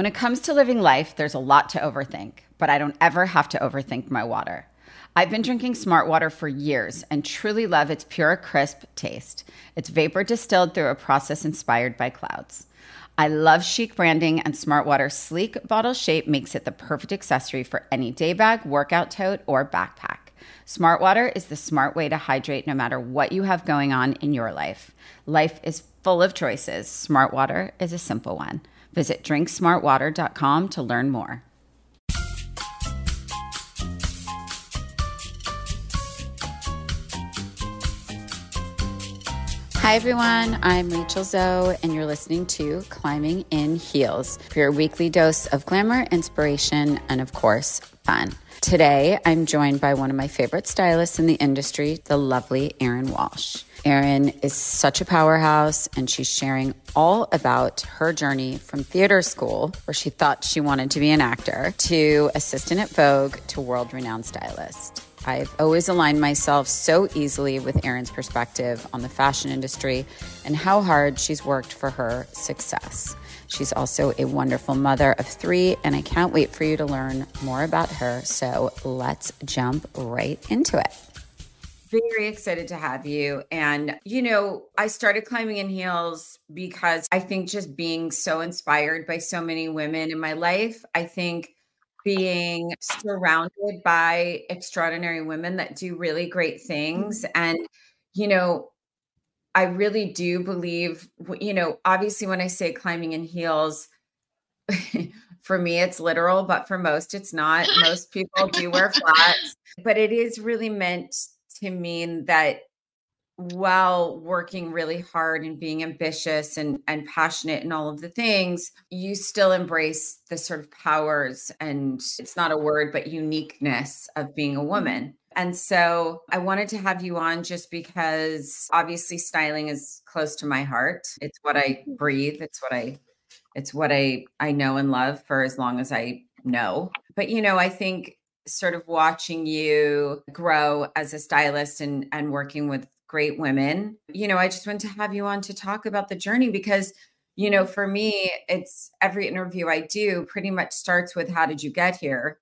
When it comes to living life, there's a lot to overthink, but I don't ever have to overthink my water. I've been drinking Smart Water for years and truly love its pure, crisp taste. It's vapor distilled through a process inspired by clouds. I love chic branding, and Smart Water's sleek bottle shape makes it the perfect accessory for any day bag, workout tote, or backpack. Smart Water is the smart way to hydrate no matter what you have going on in your life. Life is full of choices. Smart Water is a simple one. Visit drinksmartwater.com to learn more. Hi everyone, I'm Rachel Zoe, and you're listening to Climbing in Heels for your weekly dose of glamour, inspiration, and of course, fun. Today, I'm joined by one of my favorite stylists in the industry, the lovely Erin Walsh. Erin is such a powerhouse, and she's sharing all about her journey from theater school, where she thought she wanted to be an actor, to assistant at Vogue, to world-renowned stylist. I've always aligned myself so easily with Erin's perspective on the fashion industry and how hard she's worked for her success. She's also a wonderful mother of 3, and I can't wait for you to learn more about her. So let's jump right into it. Very excited to have you. And, I started Climbing in Heels because I think just being so inspired by so many women in my life, I think being surrounded by extraordinary women that do really great things. And, I really do believe, obviously when I say climbing in heels, for me, it's literal, but for most, it's not. Most people do wear flats, but it is really meant to mean that while working really hard and being ambitious and passionate and all of the things, you still embrace the sort of powers, and it's not a word, but uniqueness of being a woman. And so I wanted to have you on just because obviously styling is close to my heart. It's what I breathe. It's what I know and love for as long as I know. But, I think sort of watching you grow as a stylist and working with great women, I just want to have you on to talk about the journey because, for me, it's every interview I do pretty much starts with, how did you get here?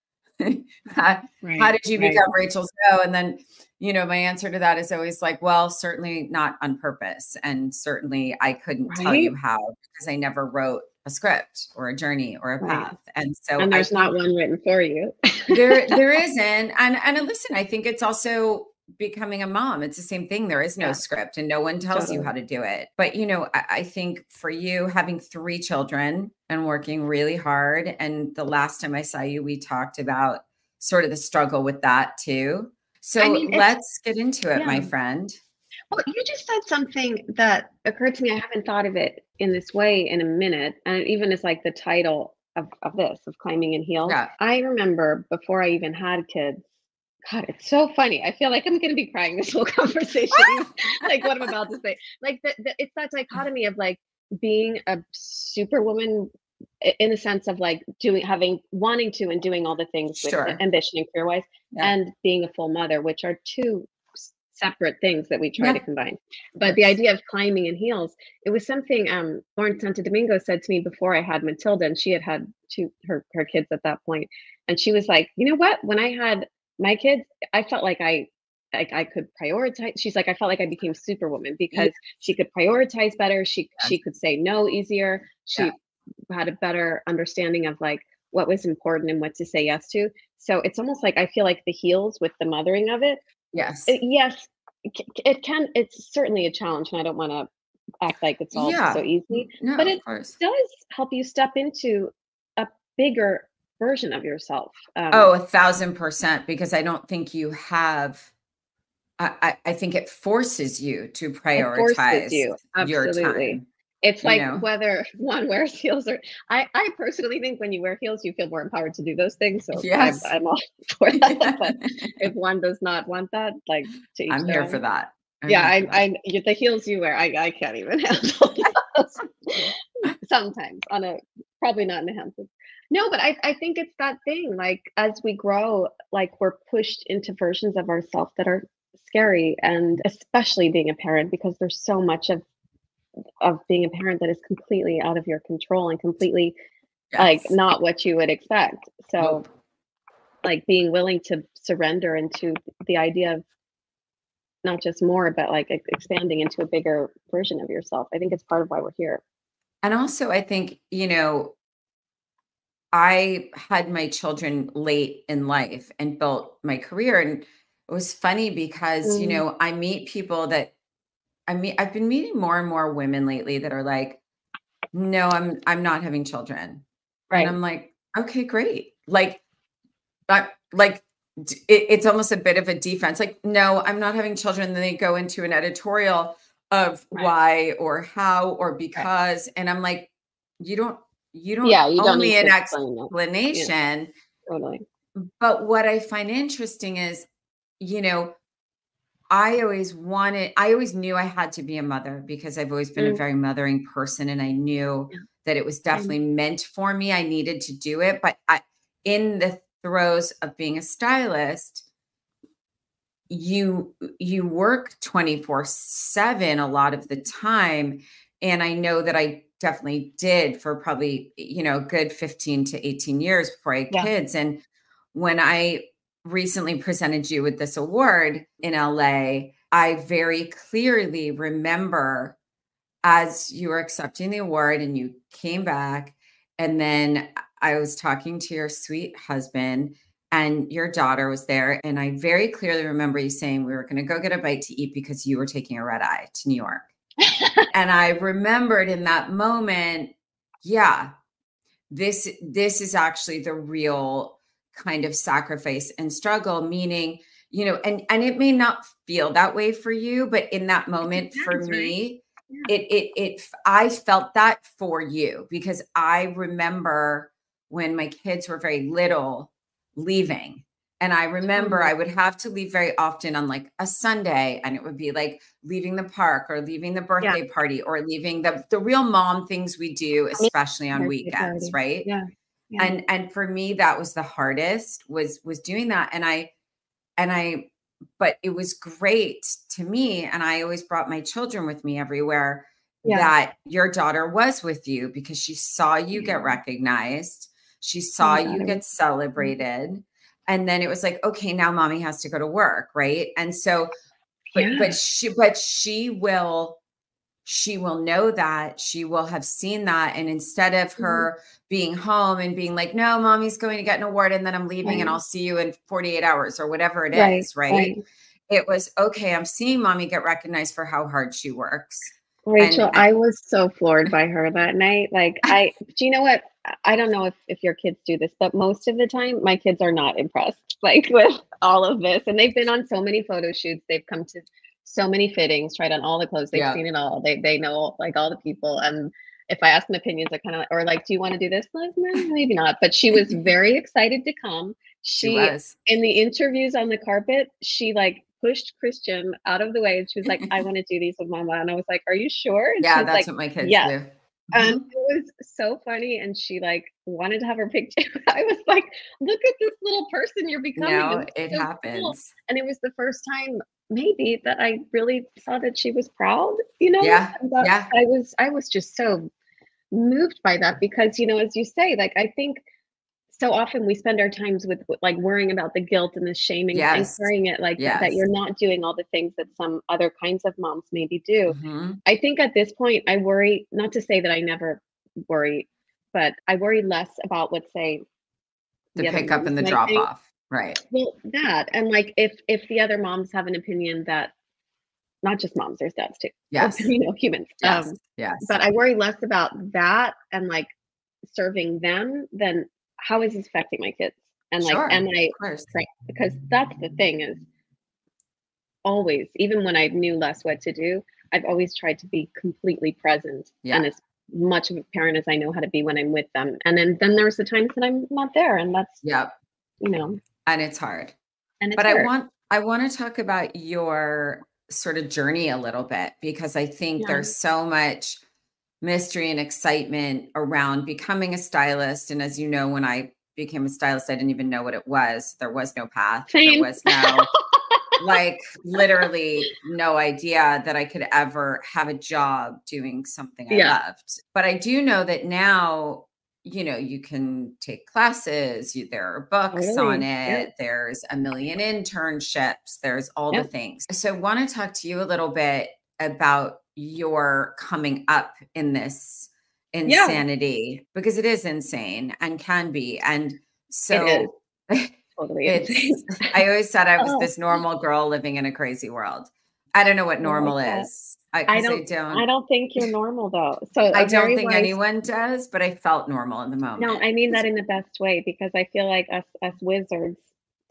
how, how did you become Rachel Zoe? And then, my answer to that is always like, well, certainly not on purpose. And certainly I couldn't tell you how, because I never wrote a script or a journey or a path. And so there's not one written for you. there isn't. And listen, I think it's also becoming a mom. It's the same thing. There is no script and no one tells you how to do it. But, I think for you having 3 children and working really hard. And the last time I saw you, we talked about sort of the struggle with that too. So let's get into it, my friend. Well, you just said something that occurred to me. I haven't thought of it in this way in a minute. And even as like the title of Climbing in Heels. Yeah. I remember before I even had kids, God, it's so funny. I feel like I'm going to be crying this whole conversation. Like what I'm about to say. Like it's that dichotomy of like being a superwoman in the sense of like wanting to and doing all the things with ambition and career wise, and being a full mother, which are 2 separate things that we try to combine. But the idea of climbing in heels, it was something Lauren Santo Domingo said to me before I had Matilda, and she had 2 her kids at that point. And she was like, you know what? When I had my kids, I felt like I could prioritize. She's like, I felt like I became superwoman because she could prioritize better. She could say no easier. She had a better understanding of like what was important and what to say yes to. So it's almost like I feel like the heels with the mothering of it. Yes. It's certainly a challenge, and I don't want to act like it's all so easy, but it does help you step into a bigger version of yourself. 1,000%, because I don't think you have, I think it forces you to prioritize your time. It's like whether one wears heels or I personally think when you wear heels, you feel more empowered to do those things. So I'm all for that. But if one does not want that, like to each I'm here for that. The heels you wear, I can't even handle those. Sometimes probably not in a handful. No, but I think it's that thing, like as we grow, like we're pushed into versions of ourselves that are scary, and especially being a parent, because there's so much of being a parent that is completely out of your control and completely like Yes. not what you would expect. So Nope. like being willing to surrender into the idea of not just more, but like expanding into a bigger version of yourself. I think it's part of why we're here. And also, I think, I had my children late in life and built my career. And it was funny because, Mm, I meet people that I've been meeting more and more women lately that are like, no, I'm not having children. And right. I'm like, okay, great. Like it's almost a bit of a defense. Like, no, I'm not having children. And then they go into an editorial of Right. why or how or Right. because. And I'm like, you don't you don't Yeah, you owe don't need me to an explain it. Yeah, explanation. totally. But what I find interesting is, you know, I always knew I had to be a mother because I've always been a Mm, very mothering person, and I knew yeah, that it was same. definitely meant for me. I needed to do it, but in the throes of being a stylist, you work 24/7 a lot of the time, and I know that I definitely did for probably, a good 15 to 18 years before I had Yeah. kids. And when I recently presented you with this award in LA, I very clearly remember as you were accepting the award and you came back, and then I was talking to your sweet husband and your daughter was there. And I very clearly remember you saying we were going to go get a bite to eat because you were taking a red eye to New York. And I remembered in that moment, yeah, this is actually the real kind of sacrifice and struggle, meaning, and it may not feel that way for you, but in that It moment for depends, right? me, Yeah. I felt that for you because I remember when my kids were very little leaving. And I remember Totally. I would have to leave very often on like a Sunday, and it would be like leaving the park or leaving the Yeah. birthday party or leaving the real mom things we do, For me, especially on birthday weekends, party. right? Yeah. Yeah. And for me, that was the hardest was doing that. And I but it was great to me. And I always brought my children with me everywhere Yeah. that your daughter was with you because she saw you get Yeah. recognized. She Oh saw my God. you It was, get mm, celebrated. And then it was like, okay, now mommy has to go to work. Right. And so, but, yeah. but she, but she will know that she will have seen that. And instead of Mhm. her being home and being like, no, mommy's going to get an award and then I'm leaving and I'll Right. see you in 48 hours or whatever it Right. is, right? Right. It was okay. I'm seeing mommy get recognized for how hard she works. And Rachel, I was so floored by her that night. Like, do you know what? I don't know if your kids do this, but most of the time, my kids are not impressed, like, with all of this. And they've been on so many photo shoots. They've come to so many fittings, tried on all the clothes. They've yeah, seen it all. They know like all the people. And if I ask them opinions, I kind of or like, do you want to do this? Like, no, maybe not. But she was very excited to come. she She was. in the interviews on the carpet, she like pushed Christian out of the way and she was like, I want to do these with mama. And I was like, are you sure? And Yeah, she's that's like, what my kids yes. do. And Mhm. it was so funny. And she like wanted to have her picture. I was like, look at this little person you're becoming. This No, is it so cool. happens. And it was the first time maybe that I really saw that she was proud, you know, Yeah, and that yeah, I was just so moved by that because, as you say, like I think so often we spend our times with like worrying about the guilt and the shaming and yes, carrying it like that yes. you're not doing all the things that some other kinds of moms maybe do. Mhm. I think at this point I worry, not to say that I never worry, but I worry less about what say The the other pickup moms and the might drop think. off. Right. Well, that and like if the other moms have an opinion that not just moms, there's dads too, or Yes, humans. yes, yes. But I worry less about that and like serving them than how is this affecting my kids? And like, Sure, am of I course. praying? Because that's the thing is always, even when I knew less what to do, I've always tried to be completely present Yeah, and as much of a parent as I know how to be when I'm with them. And then there's the times that I'm not there, and that's yeah, you know, and it's hard. and it's But I hard. want I want to talk about your sort of journey a little bit because I think Yeah, there's so much mystery and excitement around becoming a stylist. And as you know, when I became a stylist, I didn't even know what it was. There was no path. There same. was no like literally no idea that I could ever have a job doing something I Yeah, loved. But I do know that now you know, you can take classes, there are books on Totally. Yeah. it, there's a million internships, there's all the Yeah. things. So I want to talk to you a little bit about your coming up in this Yeah. insanity, because it is insane and can be. And It is so totally it's, insane. I always said I was Oh, this normal girl living in a crazy world. I don't know what I like normal that. is. Because I I don't, don't think you're normal though. So I a don't very think wise. anyone does, but I felt normal in the No, moment. I mean that in the best way because I feel like us wizards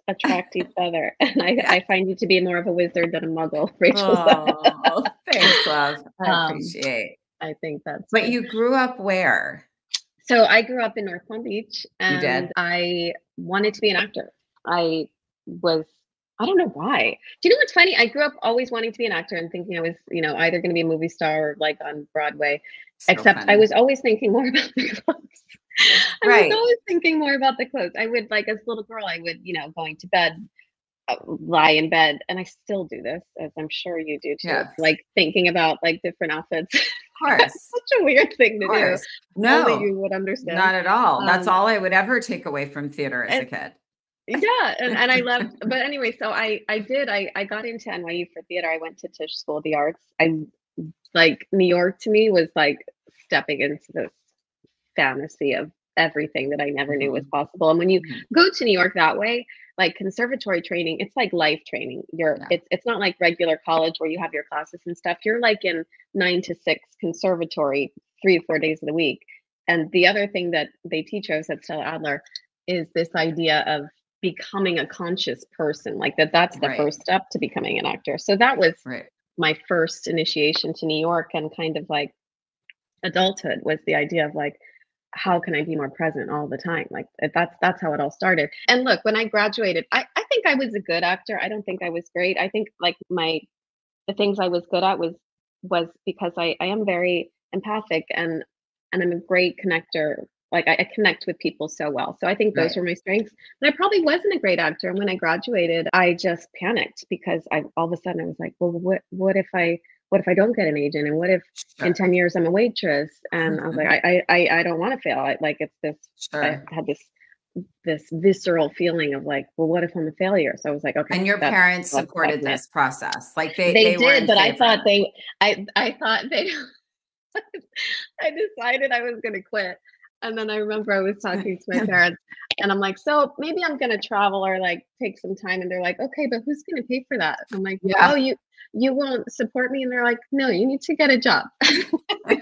attract each other, and Yeah. I find you to be more of a wizard than a muggle, Rachel. Oh, thanks, love. I um, appreciate. I think that's But good. you grew up where? So I grew up in North Palm Beach, You and did? I wanted to be an actor. I was. I don't know why. Do you know what's funny? I grew up always wanting to be an actor and thinking I was, either going to be a movie star or like on Broadway. So Except I funny. was always thinking more about the clothes. I was Right. always thinking more about the clothes. I would like as a little girl, I would, going to bed, lie in bed, and I still do this, as I'm sure you do too. Yes. Like thinking about like different outfits. Of course. Such a weird thing Of to do. course. Only No, you would understand. not at all. That's Um, all I would ever take away from theater as a and kid. yeah, and I loved. But anyway, so I got into NYU for theater. I went to Tisch School of the Arts. I like New York to me was like stepping into this fantasy of everything that I never knew was Mhm. possible. And when you Mhm. go to New York that way, like conservatory training, it's like life training. Yeah. It's not like regular college where you have your classes and stuff. You're like in 9 to 6 conservatory 3 to 4 days of the week. And the other thing that they teach us at Stella Adler is this idea of becoming a conscious person. Like that's the Right. first step to becoming an actor. So that was Right. my first initiation to New York and kind of like adulthood was the idea of like how can I be more present all the time? Like that's how it all started. And look, when I graduated, I think I was a good actor. I don't think I was great. I think like the things I was good at was because I am very empathic and I'm a great connector. Like I connect with people so well. So I think those Right. were my strengths. But I probably wasn't a great actor. And when I graduated, I just panicked because I all of a sudden I was like, well, what if I don't get an agent? And what if in Sure. 10 years I'm a waitress? And I was like, I don't want to fail. Like it's this I Sure. had this visceral feeling of like, well, what if I'm a failure? So I was like, okay, And your parents that's supported it. this process. Like They they were did, in but favor. I thought they I decided I was gonna quit. And then I remember I was talking to my parents and I'm like, so maybe I'm gonna travel or like take some time. And they're like, okay, but who's gonna pay for that? I'm like, oh, Yeah. you won't support me? And they're like, no, you need to get a job. Okay.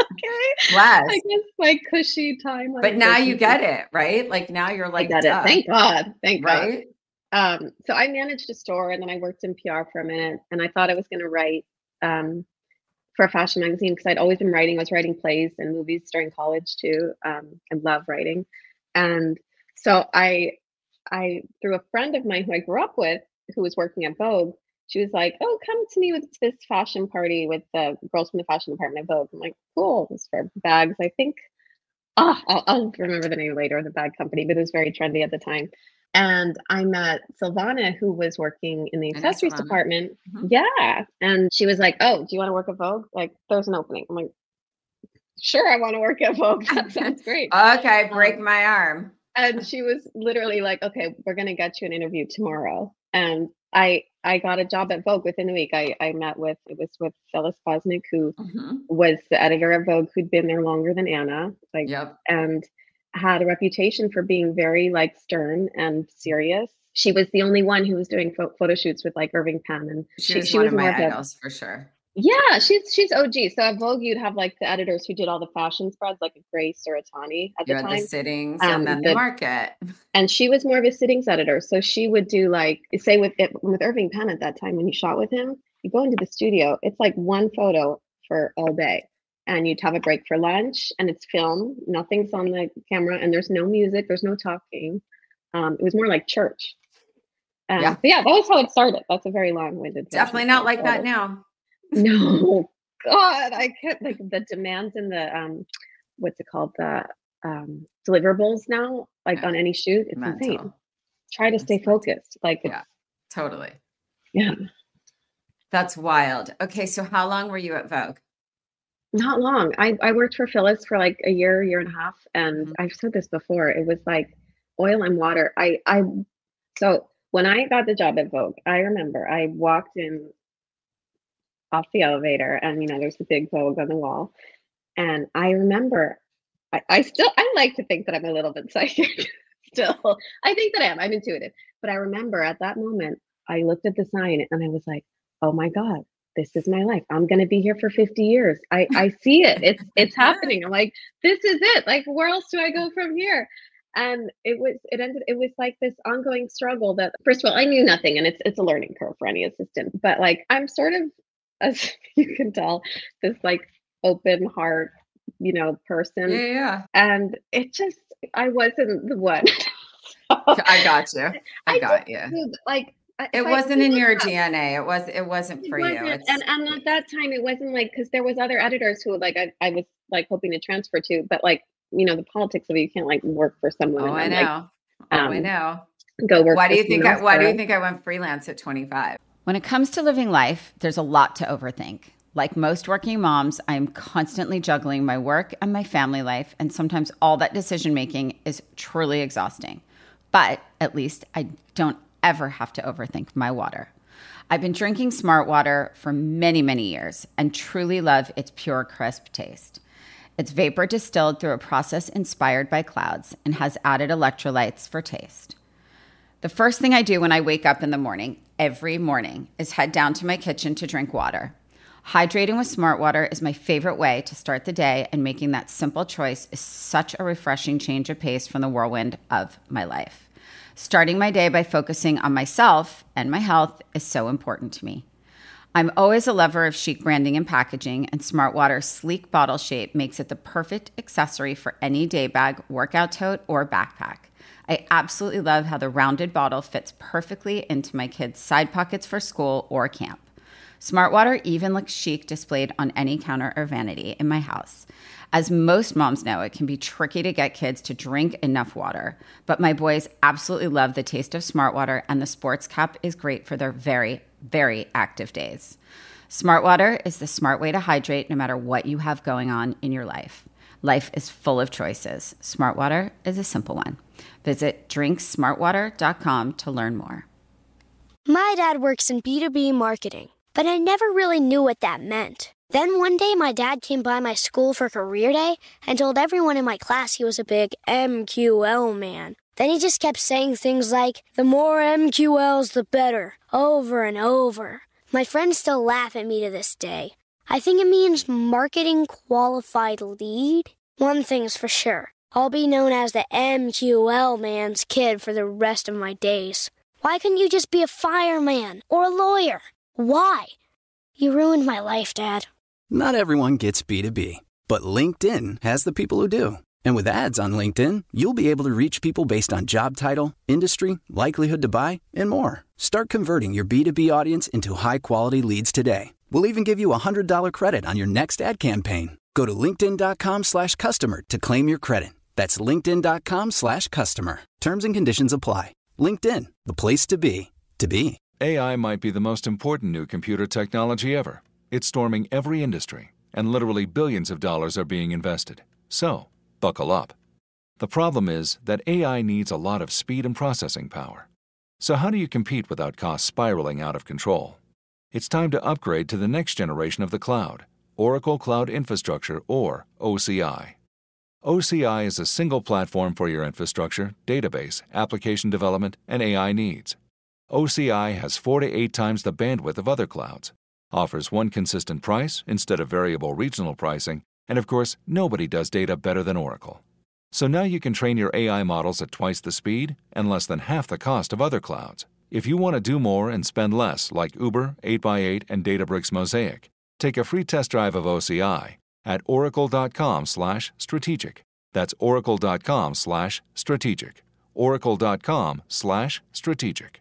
I Bless. guess my cushy time But life now was you get it, right? Like now you're I like, got it. duh, Thank God. Thank God. right? So I managed a store and then I worked in PR for a minute and I thought I was gonna write um for a fashion magazine because I'd always been writing. I was writing plays and movies during college too. I love writing, and so I through a friend of mine who I grew up with, who was working at Vogue, she was like, "Oh, come to me with this fashion party with the girls from the fashion department at Vogue." I'm like, "Cool." It's for bags. I think. I'll remember the name later of the bag company, but it was very trendy at the time. And I met Silvana, who was working in the I know accessories Savannah. department. Mhm. Yeah. And she was like, "Oh, do you want to work at Vogue? Like, there's an opening." I'm like, "Sure, I want to work at Vogue. That sounds great." Okay, break Um, my arm. and she was literally like, "Okay, we're gonna get you an interview tomorrow." And I got a job at Vogue within a week. I met with it was with Phyllis Bosnick, who Mhm. was the editor of Vogue who'd been there longer than Anna, like, Yep. and had a reputation for being very like stern and serious. She was the only one who was doing photo shoots with like Irving Penn, and She she was she one was of more my of the idols for sure. yeah, she's OG. So at Vogue, you'd have like the editors who did all the fashion spreads, like a Grace or a Tani at You the had the time. sittings and then the The market. and she was more of a sittings editor. So she would do like say with Irving Penn at that time when you shot with him, you go into the studio, it's like one photo for all day. And you'd have a break for lunch and it's film, nothing's on the camera, and there's no music, there's no talking. It was more like church. Yeah. But yeah, that was how it started. That's a very long-winded version Definitely of not how it like that started. now. No, God, I can't like the demands and the what's it called? The deliverables now, like Yeah. on any shoot, it's insane. Mental. Try to stay It's mental. focused. Like it's Yeah. Totally. yeah. That's wild. Okay, so how long were you at Vogue? Not long. I worked for Philips for like a year and a half, and Mhm. I've said this before. It was like oil and water. So when I got the job at Vogue, I remember I walked in off the elevator, and there's the big Vogue on the wall, and I remember I like to think that I'm a little bit psychic still. I think that I am. I'm intuitive. But I remember at that moment, I looked at the sign and I was like, "Oh my God, this is my life. I'm gonna be here for 50 years. I see it. It's happening." I'm like, "This is it. Like, where else do I go from here?" And it was like this ongoing struggle that, first of all, I knew nothing, and it's a learning curve for any assistant. But like I'm sort of, as you can tell, this like open heart, Yeah, person. yeah. And it just, I wasn't the one. So, I got you. I I just got you. knew that, like, if It I wasn't in look your up, DNA. It wasn't it for you. wasn't, and at that time, it wasn't like, because there was other editors who like I was like hoping to transfer to, but like, the politics of it, you can't like work for someone Oh, and I then like know. Oh, I um know. go work Why do for you think someone else why do you for. think I went freelance at 25? When it comes to living life, there's a lot to overthink. Like most working moms, I am constantly juggling my work and my family life, and sometimes all that decision making is truly exhausting. But at least I don't ever have to overthink my water. I've been drinking Smart Water for many, many years and truly love its pure, crisp taste. It's vapor distilled through a process inspired by clouds and has added electrolytes for taste. The first thing I do when I wake up in the morning, every morning, is head down to my kitchen to drink water. Hydrating with Smart Water is my favorite way to start the day, and making that simple choice is such a refreshing change of pace from the whirlwind of my life. Starting my day by focusing on myself and my health is so important to me. I'm always a lover of chic branding and packaging, and Smart Water's sleek bottle shape makes it the perfect accessory for any day bag, workout tote, or backpack. I absolutely love how the rounded bottle fits perfectly into my kids' side pockets for school or camp. Smart Water even looks chic displayed on any counter or vanity in my house. As most moms know, it can be tricky to get kids to drink enough water, but my boys absolutely love the taste of Smart Water, and the sports cap is great for their very, very active days. Smart Water is the smart way to hydrate no matter what you have going on in your life. Life is full of choices. Smart Water is a simple one. Visit drinksmartwater.com to learn more. My dad works in B2B marketing, but I never really knew what that meant. Then one day my dad came by my school for career day and told everyone in my class he was a big MQL man. Then he just kept saying things like, "The more MQLs, the better," over and over. My friends still laugh at me to this day. I think it means marketing qualified lead. One thing's for sure, I'll be known as the MQL man's kid for the rest of my days. Why couldn't you just be a fireman or a lawyer? Why? You ruined my life, Dad. Not everyone gets B2B, but LinkedIn has the people who do. And with ads on LinkedIn, you'll be able to reach people based on job title, industry, likelihood to buy, and more. Start converting your B2B audience into high-quality leads today. We'll even give you a $100 credit on your next ad campaign. Go to linkedin.com/customer to claim your credit. That's linkedin.com/customer. Terms and conditions apply. LinkedIn, the place to be, to be. AI might be the most important new computer technology ever. It's storming every industry, and literally billions of dollars are being invested. So, buckle up. The problem is that AI needs a lot of speed and processing power. So how do you compete without costs spiraling out of control? It's time to upgrade to the next generation of the cloud, Oracle Cloud Infrastructure, or OCI. OCI is a single platform for your infrastructure, database, application development, and AI needs. OCI has 4 to 8 times the bandwidth of other clouds, offers one consistent price instead of variable regional pricing, and of course, nobody does data better than Oracle. So now you can train your AI models at twice the speed and less than half the cost of other clouds. If you want to do more and spend less, like Uber, 8x8, and Databricks Mosaic, take a free test drive of OCI at oracle.com/strategic. That's oracle.com/strategic. oracle.com/strategic.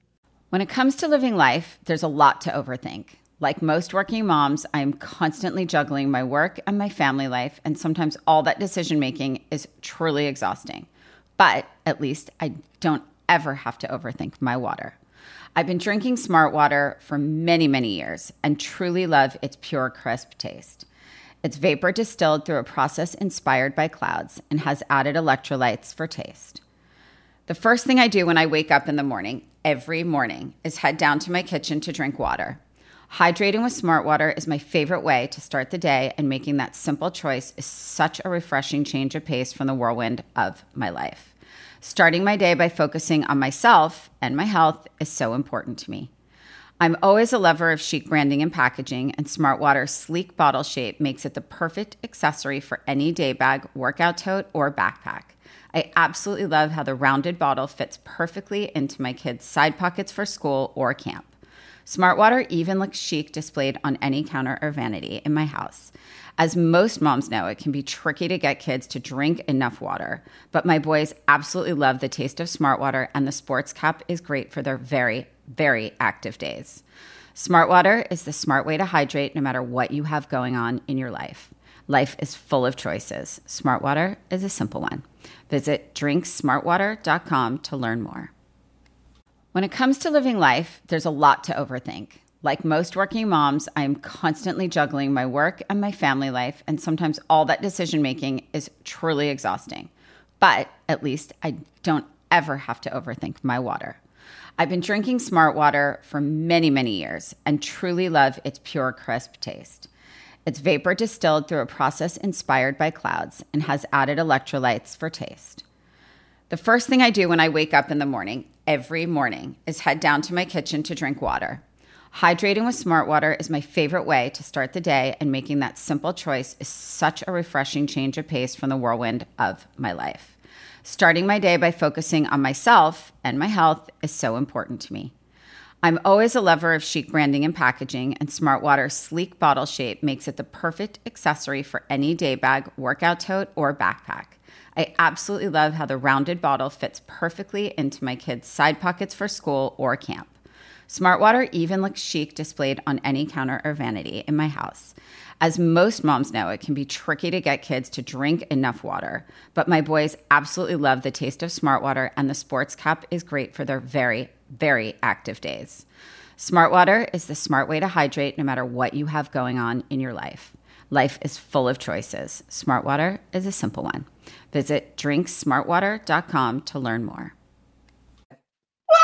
When it comes to living life, there's a lot to overthink. Like most working moms, I am constantly juggling my work and my family life, and sometimes all that decision making is truly exhausting. But at least I don't ever have to overthink my water. I've been drinking Smart Water for many, many years and truly love its pure, crisp taste. It's vapor distilled through a process inspired by clouds and has added electrolytes for taste. The first thing I do when I wake up in the morning, every morning, is head down to my kitchen to drink water. Hydrating with Smart Water is my favorite way to start the day, and making that simple choice is such a refreshing change of pace from the whirlwind of my life. Starting my day by focusing on myself and my health is so important to me. I'm always a lover of chic branding and packaging, and Smart Water's sleek bottle shape makes it the perfect accessory for any day bag, workout tote, or backpack. I absolutely love how the rounded bottle fits perfectly into my kids' side pockets for school or camp. Smart Water even looks chic displayed on any counter or vanity in my house. As most moms know, it can be tricky to get kids to drink enough water, but my boys absolutely love the taste of Smart Water, and the sports cup is great for their very, very active days. Smart Water is the smart way to hydrate no matter what you have going on in your life. Life is full of choices. Smart Water is a simple one. Visit drinksmartwater.com to learn more. When it comes to living life, there's a lot to overthink. Like most working moms, I am constantly juggling my work and my family life, and sometimes all that decision making is truly exhausting. But at least I don't ever have to overthink my water. I've been drinking Smart Water for many, many years and truly love its pure, crisp taste. It's vapor distilled through a process inspired by clouds and has added electrolytes for taste. The first thing I do when I wake up in the morning, every morning, is head down to my kitchen to drink water. Hydrating with Smart Water is my favorite way to start the day, and making that simple choice is such a refreshing change of pace from the whirlwind of my life. Starting my day by focusing on myself and my health is so important to me. I'm always a lover of chic branding and packaging, and Smart Water's sleek bottle shape makes it the perfect accessory for any day bag, workout tote, or backpack. I absolutely love how the rounded bottle fits perfectly into my kids' side pockets for school or camp. Smart Water even looks chic displayed on any counter or vanity in my house. As most moms know, it can be tricky to get kids to drink enough water, but my boys absolutely love the taste of Smart Water, and the sports cup is great for their very, very active days. Smart Water is the smart way to hydrate no matter what you have going on in your life. Life is full of choices. Smart Water is a simple one. Visit drinksmartwater.com to learn more.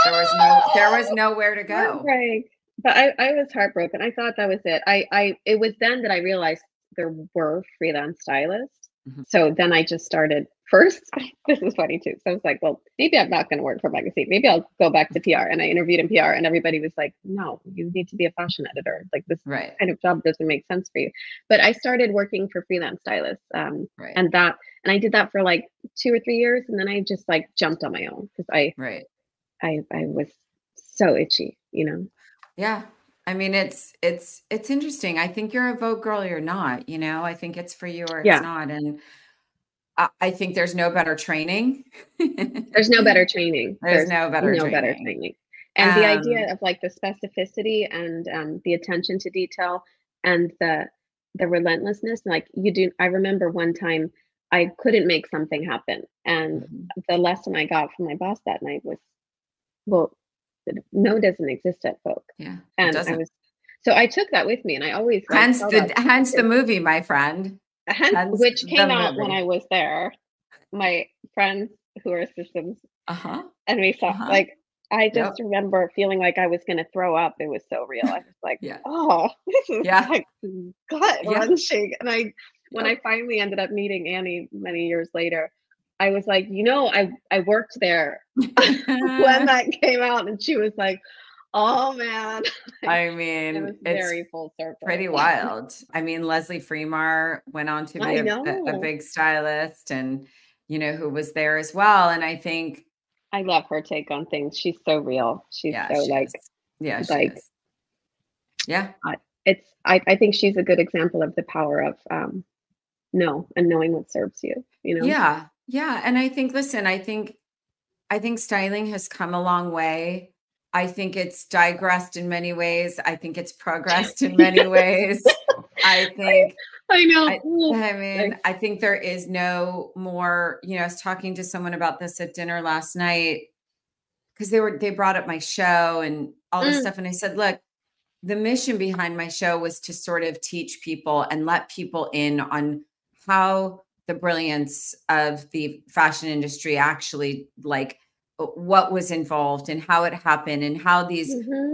There was nowhere to go. Heartbreak. But I was heartbroken. I thought that was it. It was then that I realized there were freelance stylists. Mm-hmm. So then I just started first. This is funny too. So I was like, well, maybe I'm not going to work for a magazine. Maybe I'll go back to PR. And I interviewed in PR, and everybody was like, no, you need to be a fashion editor. Like, this kind of job doesn't make sense for you. But I started working for freelance stylists. And I did that for like 2 or 3 years. And then I just like jumped on my own because I was so itchy, you know? Yeah. I mean, it's interesting. I think you're a Vogue girl or you're not, you know, I think it's for you or it's not. And I think there's no better training. There's no better training. There's no better training. And the idea of like the specificity and the attention to detail and the relentlessness, like I remember one time I couldn't make something happen. And the lesson I got from my boss that night was, well, no doesn't exist at Vogue. Yeah. And so I took that with me, and I always hence the movie, my friend. Which came out when I was there. My friends who are systems, and we saw like I just remember feeling like I was going to throw up. It was so real. I was like, oh, this is like gut wrenching. And when I finally ended up meeting Annie many years later, I was like, you know, I worked there when that came out, and she was like, oh man. I mean, it was very full circle. Pretty wild. I mean, Leslie Fremar went on to be a big stylist, and you know who was there as well. And I think I love her take on things. She's so real. She's so like, I think she's a good example of the power of no, and knowing what serves you, you know? Yeah. Yeah. And I think, listen, I think styling has come a long way. I think it's digressed in many ways. I think it's progressed in many ways. I think I know. I mean, I think there is no more, you know, I was talking to someone about this at dinner last night because they brought up my show and all this stuff. And I said, look, the mission behind my show was to sort of teach people and let people in on how the brilliance of the fashion industry actually, like, what was involved and how it happened and how these,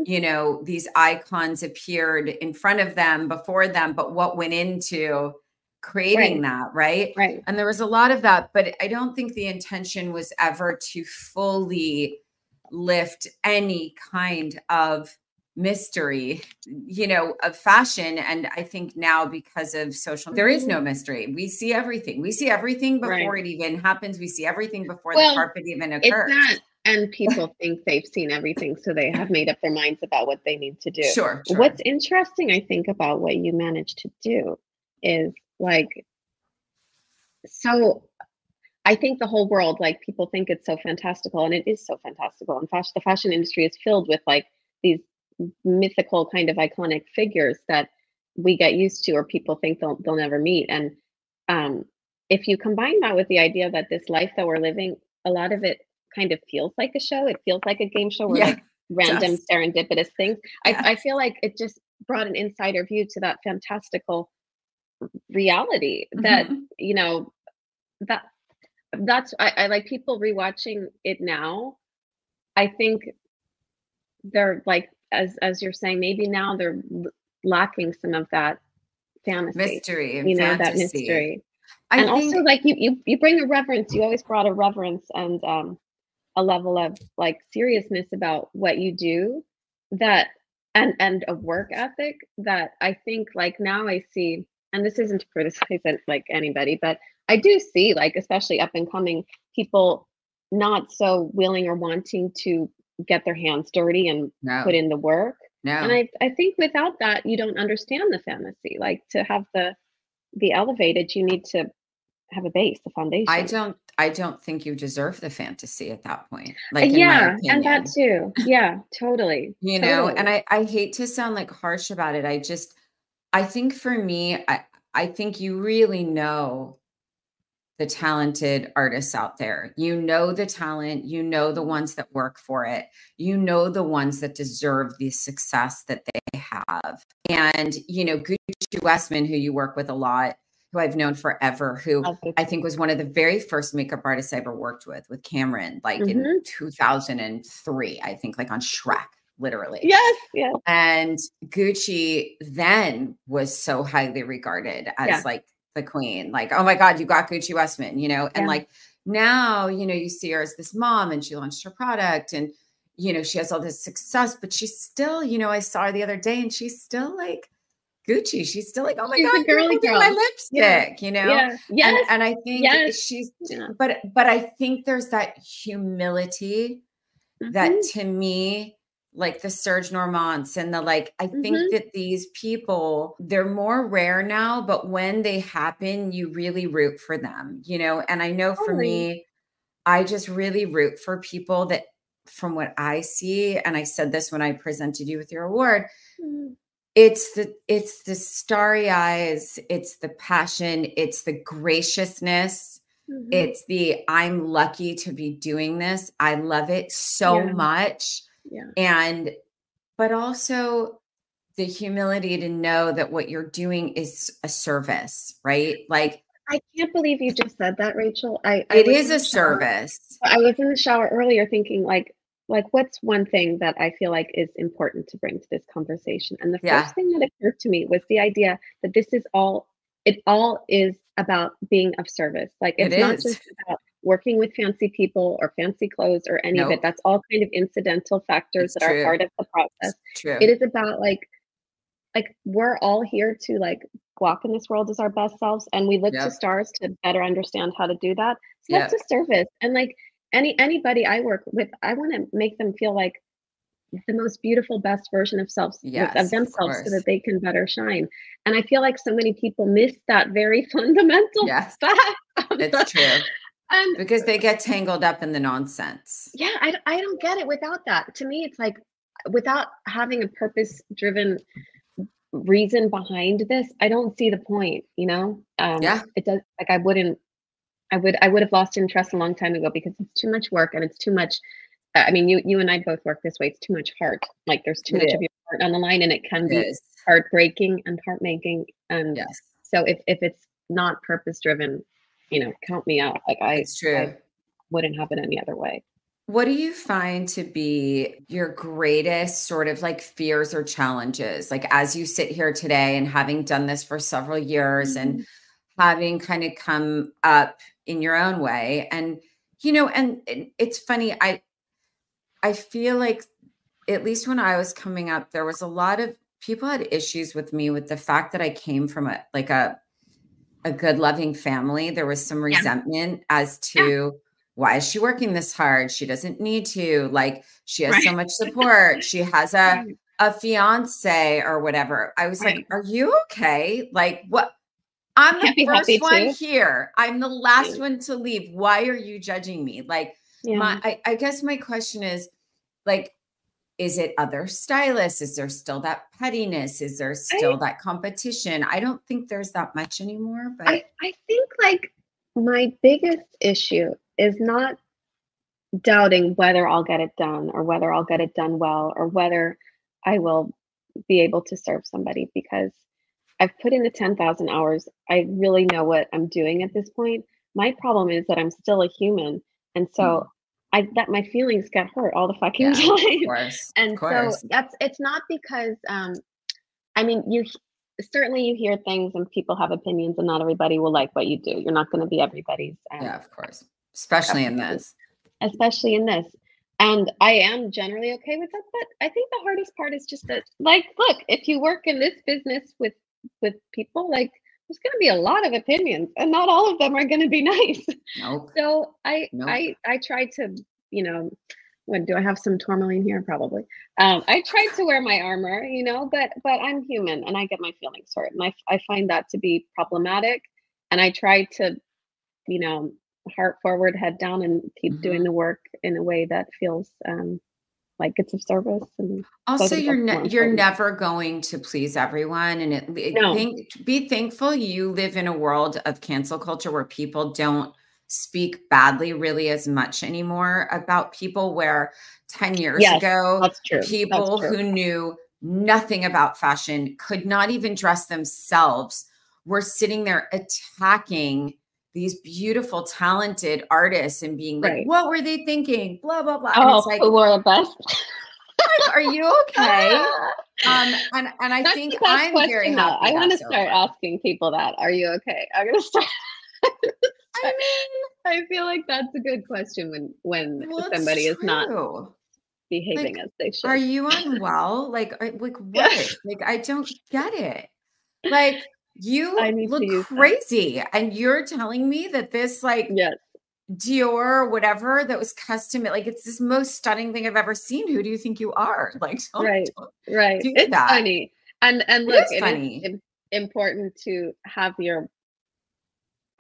you know, these icons appeared in front of them, before them, but what went into creating that, right? Right. And there was a lot of that, but I don't think the intention was ever to fully lift any kind of mystery, you know, of fashion. And I think now, because of social, there is no mystery. We see everything. We see everything before it even happens. We see everything before the carpet even occurs. It's that, and people think they've seen everything, so they have made up their minds about what they need to do. Sure. What's interesting, I think, about what you managed to do is, like, so I think the whole world, like, people think it's so fantastical, and it is so fantastical. And the fashion industry is filled with, like, these mythical kind of iconic figures that we get used to, or people think they'll never meet. And if you combine that with the idea that this life that we're living, a lot of it kind of feels like a show. It feels like a game show where like random serendipitous things. I feel like it just brought an insider view to that fantastical reality that, you know, that's I like people rewatching it now. I think they're like, as you're saying, maybe now they're lacking some of that fantasy, mystery, you know, that mystery. And also, like, you bring a reverence. You always brought a reverence and a level of, like, seriousness about what you do, that and a work ethic that I think, like, now I see, and this isn't to criticize it, like, anybody, but I do see, like, especially up and coming people not so willing or wanting to get their hands dirty and put in the work. And I think without that, you don't understand the fantasy. Like, to have the elevated, you need to have a base, a foundation. I don't think you deserve the fantasy at that point. Like, yeah, and that too. Yeah, totally. You know, and I hate to sound like harsh about it. I think for me, I think you really know the talented artists out there. You know the talent, you know the ones that work for it, you know the ones that deserve the success that they have. And, you know, Gucci Westman, who you work with a lot, who I've known forever, who I think was one of the very first makeup artists I ever worked with Cameron, like in 2003, I think, like on Shrek, literally. Yes. And Gucci then was so highly regarded as like the queen, like, oh my God, you got Gucci Westman, you know? And like, now, you know, you see her as this mom and she launched her product and, you know, she has all this success, but she's still, you know, I saw her the other day and she's still like Gucci. She's still like, oh my God, girly girl, my lipstick, you know? And I think she's, but I think there's that humility that, to me, like the Serge Normands and the, like, I think that these people, they're more rare now, but when they happen, you really root for them, you know? And I know for me, I just really root for people that, from what I see, and I said this when I presented you with your award, it's the starry eyes, it's the passion, it's the graciousness, it's the, I'm lucky to be doing this. I love it so much. And, but also the humility to know that what you're doing is a service, right? Like, I can't believe you just said that, Rachel. It is a service. I was in the shower earlier thinking, like, what's one thing that I feel like is important to bring to this conversation? And the first thing that occurred to me was the idea that this is it all is about being of service. Like, it's not just about working with fancy people or fancy clothes or any of it. That's all kind of incidental factors that are part of the process. It is about like we're all here to, like, walk in this world as our best selves, and we look to stars to better understand how to do that. So that's a service. And like anybody I work with, I want to make them feel like the most beautiful, best version of themselves so that they can better shine. And I feel like so many people miss that very fundamental fact. It's true. Because they get tangled up in the nonsense. Yeah, I don't get it without that. To me, it's like, without having a purpose-driven reason behind this, I don't see the point, you know? It does, like, I would have lost interest a long time ago because it's too much work and it's too much. I mean, you and I both work this way. It's too much heart. Like, there's too much of your heart on the line, and it can It be is. heartbreaking and heart-making. And Yes. so if it's not purpose-driven, count me out. Like It's true. I wouldn't have it any other way. What do you find to be your greatest sort of like fears or challenges? Like as you sit here today and having done this for several years and having kind of come up in your own way. And, and it's funny. I feel like at least when I was coming up, there was a lot of people had issues with me with the fact that I came from a good loving family. There was some resentment as to why is she working this hard? She doesn't need to. Like, she has so much support. She has a fiance or whatever. I was like, are you okay? Like, what? I'm the first one here. I'm the last one to leave. Why are you judging me? Like, I guess my question is, like, is it other stylists? Is there still that pettiness? Is there still that competition? I don't think there's that much anymore. But I think like my biggest issue is not doubting whether I'll get it done or whether I'll get it done well or whether I will be able to serve somebody, because I've put in the 10,000 hours. I really know what I'm doing at this point. My problem is that I'm still a human. And so that my feelings get hurt all the fucking time. Of course. And so it's not because, I mean, you hear things and people have opinions and not everybody will like what you do. You're not going to be everybody's. Yeah, of course. Especially in this. And I am generally okay with that. But I think the hardest part is just that, like, look, if you work in this business with people, like, there's going to be a lot of opinions and not all of them are going to be nice. Nope. So I try to, when do I have some tourmaline here? Probably. I try to wear my armor, but I'm human and I get my feelings hurt. And I find that to be problematic. And I try to, heart forward, head down, and keep doing the work in a way that feels like it's of service. And also, you're never going to please everyone. And be thankful you live in a world of cancel culture where people don't speak badly really as much anymore about people, where 10 years ago, people who knew nothing about fashion, could not even dress themselves, were sitting there attacking these beautiful, talented artists and being like, what were they thinking? Blah, blah, blah. And it's like, who wore the best? Like, are you okay? And I think I'm very happy. I want to start asking people that. Are you okay? I'm going to start. I feel like that's a good question when somebody is not behaving as they should. Are you unwell? Like what? Like, I don't get it. Like, you look crazy. And you're telling me that this Dior or whatever that was custom, like, it's this most stunning thing I've ever seen. Who do you think you are? Like, right. It's funny. And look, it is important to have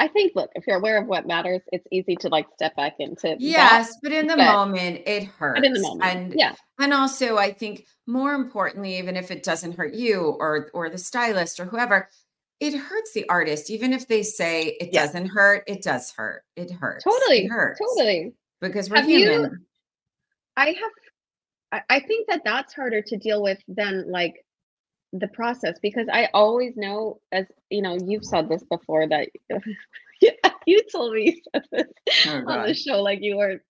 I think, look, if you're aware of what matters, it's easy to step back into. Yes, but in the moment, it hurts. But in the moment, and also, I think more importantly, even if it doesn't hurt you or the stylist or whoever, it hurts the artist. Even if they say it doesn't hurt, it does hurt. It hurts. Totally, it hurts. Totally. Because we're human. I think that's harder to deal with than the process, because I always know, as you've said this before, that you told me on the show, like you were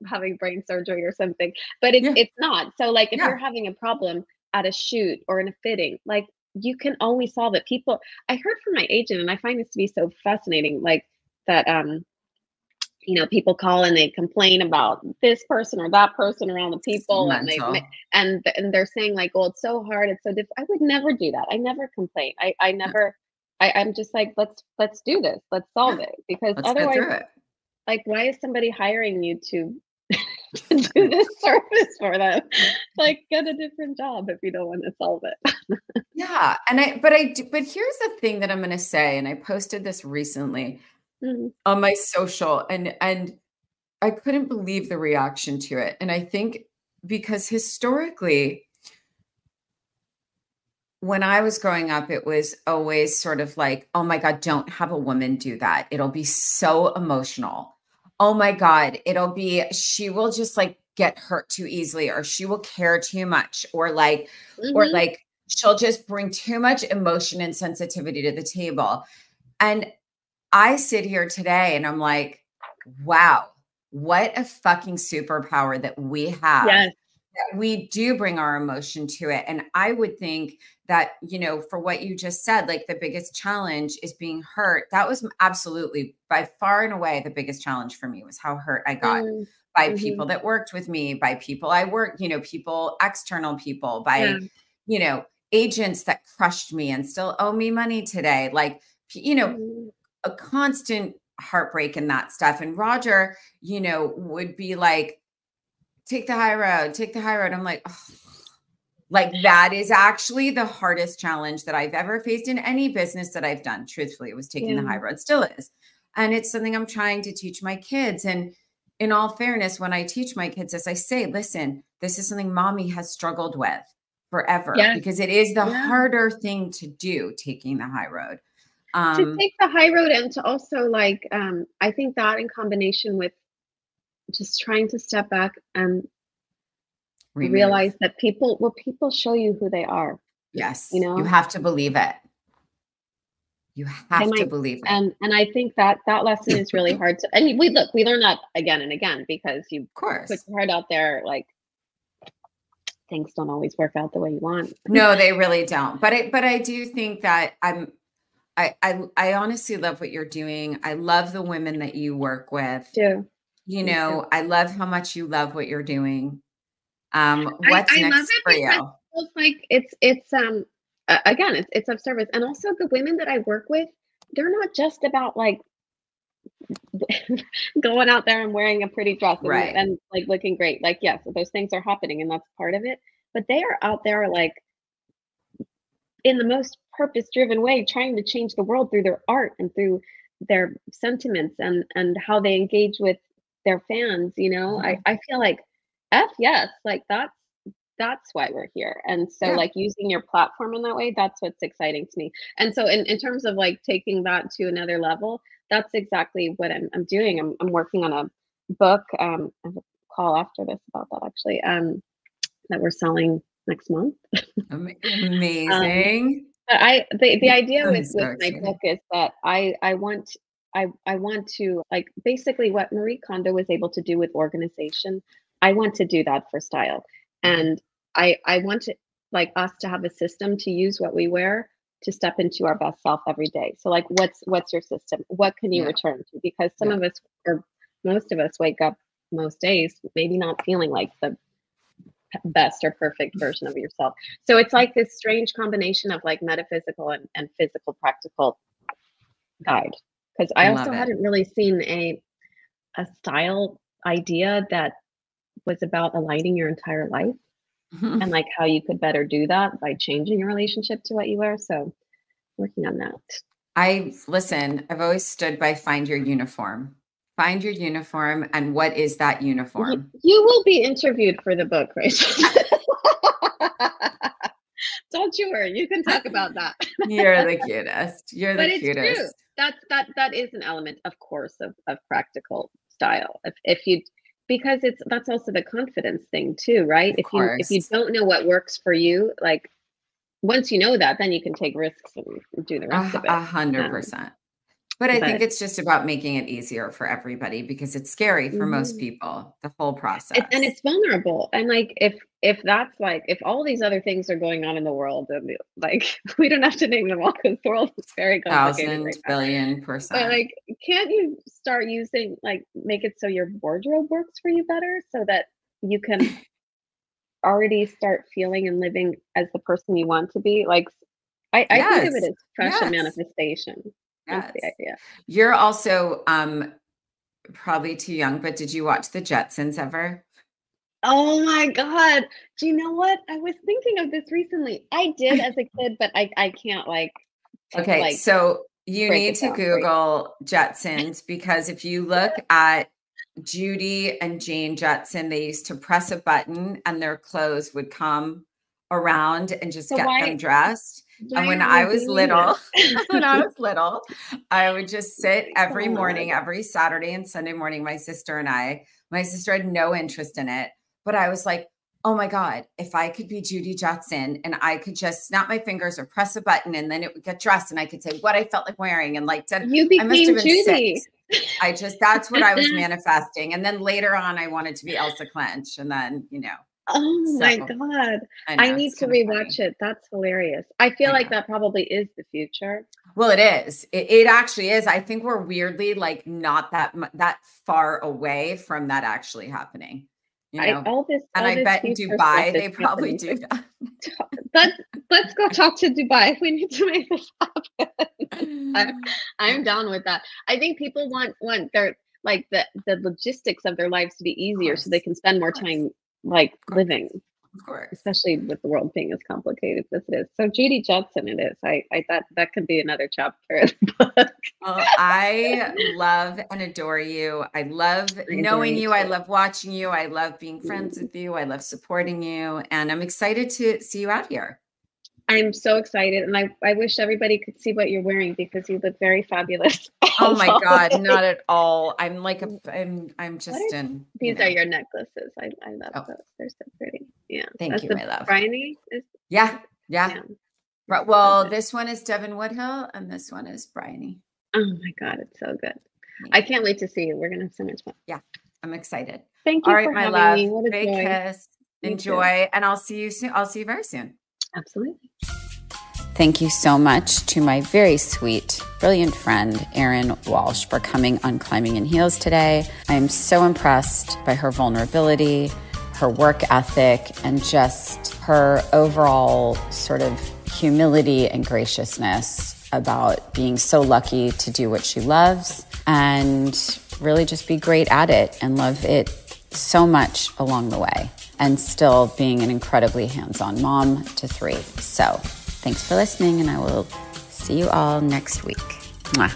having brain surgery or something, but it's not. So if you're having a problem at a shoot or in a fitting, you can always solve it. I heard from my agent, and I find this to be so fascinating, that people call and they complain about this person or that person around the people, and they're saying well, it's so hard, it's so difficult. I would never do that. I never complain. I never. I'm just let's do this. Let's solve it, because otherwise, why is somebody hiring you to do this service for them? Get a different job if you don't want to solve it. Yeah, but here's the thing that I'm going to say, and I posted this recently on my social, and I couldn't believe the reaction to it. And I think because historically, when I was growing up, it was always sort of oh my God, don't have a woman do that. It'll be so emotional. Oh my God, she will just get hurt too easily, or she will care too much, or like, or like she'll just bring too much emotion and sensitivity to the table. And I sit here today and I'm like, wow, what a fucking superpower that we have. Yes. That we do bring our emotion to it. And I would think that, you know, for what you just said, like the biggest challenge is being hurt. That was absolutely by far and away the biggest challenge for me, was how hurt I got by people that worked with me, by people I worked, you know, people, external people, by, you know, agents that crushed me and still owe me money today. Like, you know, a constant heartbreak and that stuff. And Roger, you know, would be like, take the high road, take the high road. I'm like, oh. Like that is actually the hardest challenge that I've ever faced in any business that I've done. Truthfully, it was taking the high road, still is. And it's something I'm trying to teach my kids. And in all fairness, when I teach my kids this, I say, listen, this is something mommy has struggled with forever, because it is the harder thing to do, taking the high road. To take the high road, and to also like, I think that in combination with just trying to step back and realize that people show you who they are. Yes. You know, you have to believe it. You have to believe it. And I think that lesson is really hard to, and we learn that again and again, because you put your heart out there, like things don't always work out the way you want. No, they really don't. But I do think that I honestly love what you're doing. I love the women that you work with. Too. You know, I love how much you love what you're doing. What's next for you? It's like it's again, it's of service. And also the women that I work with, they're not just about like going out there and wearing a pretty dress and like looking great. Like, yes, those things are happening and that's part of it. But they are out there like in the most purpose-driven way, trying to change the world through their art and through their sentiments and how they engage with their fans. You know, I feel like yes, like that's why we're here. And so like using your platform in that way, that's what's exciting to me. And so in terms of like taking that to another level, that's exactly what I'm doing. I'm working on a book. I have a call after this about that actually, that we're selling next month. Amazing. But the idea with my book is that I want to, like, basically what Marie Kondo was able to do with organization, I want to do that for style. And I want to, like, us to have a system to use what we wear to step into our best self every day. So like, what's your system? What can you return to? Because some of us, or most of us, wake up most days maybe not feeling like the best or perfect version of yourself. So it's like this strange combination of like metaphysical and physical practical guide. Because I also hadn't really seen a style idea that was about aligning your entire life and like how you could better do that by changing your relationship to what you wear. So working on that. I've always stood by find your uniform. Find your uniform. And what is that uniform? You will be interviewed for the book, Rachel. Don't you worry. You can talk about that. You're the cutest. You're the cutest. It's true. That is an element, of course, of practical style. If you, because that's also the confidence thing too, right? If you don't know what works for you, like once you know that, then you can take risks and do the rest of it. 100%. But I think it's just about making it easier for everybody, because it's scary for most people, the whole process. And it's vulnerable. And like, if that's like, if all these other things are going on in the world, like we don't have to name them all because the world is very complicated. 1,000 billion%. But like, can't you start using, like, make it so your wardrobe works for you better so that you can already start feeling and living as the person you want to be? Like, I think of it as fresh manifestation. That's the idea. You're also probably too young, but did you watch the Jetsons ever? Oh my God. Do you know what? I was thinking of this recently. I did as a kid, but I can't Okay, so you need to Google Jetsons, because if you look at Judy and Jane Jetson, they used to press a button and their clothes would come around and just get them dressed. And when I was little, I would just sit every morning, every Saturday and Sunday morning. My sister had no interest in it, but I was like, oh my God, if I could be Judy Jetson and I could just snap my fingers or press a button and then it would get dressed and I could say what I felt like wearing. And like, you became I must have been Judy. 6. That's what I was manifesting. And then later on, I wanted to be Elsa Clench. And then, Oh my God. I need to rewatch it. That's hilarious. I feel like that probably is the future. Well, it is. It actually is. I think we're weirdly like not that far away from that actually happening. I bet in Dubai they probably do that. Let's go talk to Dubai. We need to make this happen. I'm down with that. I think people want their like the logistics of their lives to be easier, so they can spend more time like living. Of course, especially with the world being as complicated as it is. So Judy Jetson, it is. I that could be another chapter of the book. Well, I love and adore you. I love knowing you. I love watching you. I love being friends with you. I love supporting you, and I'm excited to see you out here. I'm so excited, and I wish everybody could see what you're wearing because you look very fabulous. Oh my God, not at all. I'm like I'm just in. These are your necklaces. I love those. They're so pretty. Yeah. Thank you, my love. Bryony? Yeah. Right. Well, this one is Devin Woodhill, and this one is Bryony. Oh my God, it's so good. I can't wait to see you. We're gonna have so much fun. Yeah, I'm excited. Thank you. All right, my love. Me. What a big joy. Kiss. Enjoy, and I'll see you soon. I'll see you very soon. Absolutely. Thank you so much to my very sweet, brilliant friend, Erin Walsh, for coming on Climbing in Heels today. I am so impressed by her vulnerability, her work ethic, and just her overall sort of humility and graciousness about being so lucky to do what she loves and really just be great at it and love it so much along the way, and still being an incredibly hands-on mom to 3. So thanks for listening, and I will see you all next week. Mwah.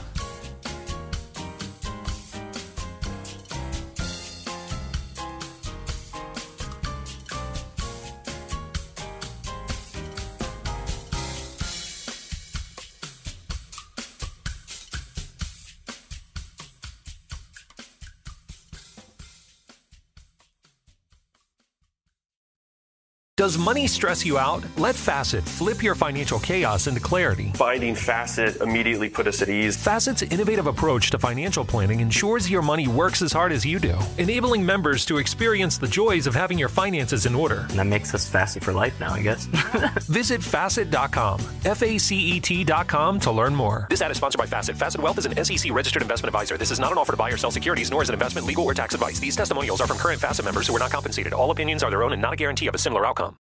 Does money stress you out? Let Facet flip your financial chaos into clarity. Finding Facet immediately put us at ease. Facet's innovative approach to financial planning ensures your money works as hard as you do, enabling members to experience the joys of having your finances in order. And that makes us Facet for life now, I guess. Visit Facet.com, FACET.com to learn more. This ad is sponsored by Facet. Facet Wealth is an SEC-registered investment advisor. This is not an offer to buy or sell securities, nor is it investment, legal, or tax advice. These testimonials are from current Facet members who are not compensated. All opinions are their own and not a guarantee of a similar outcome.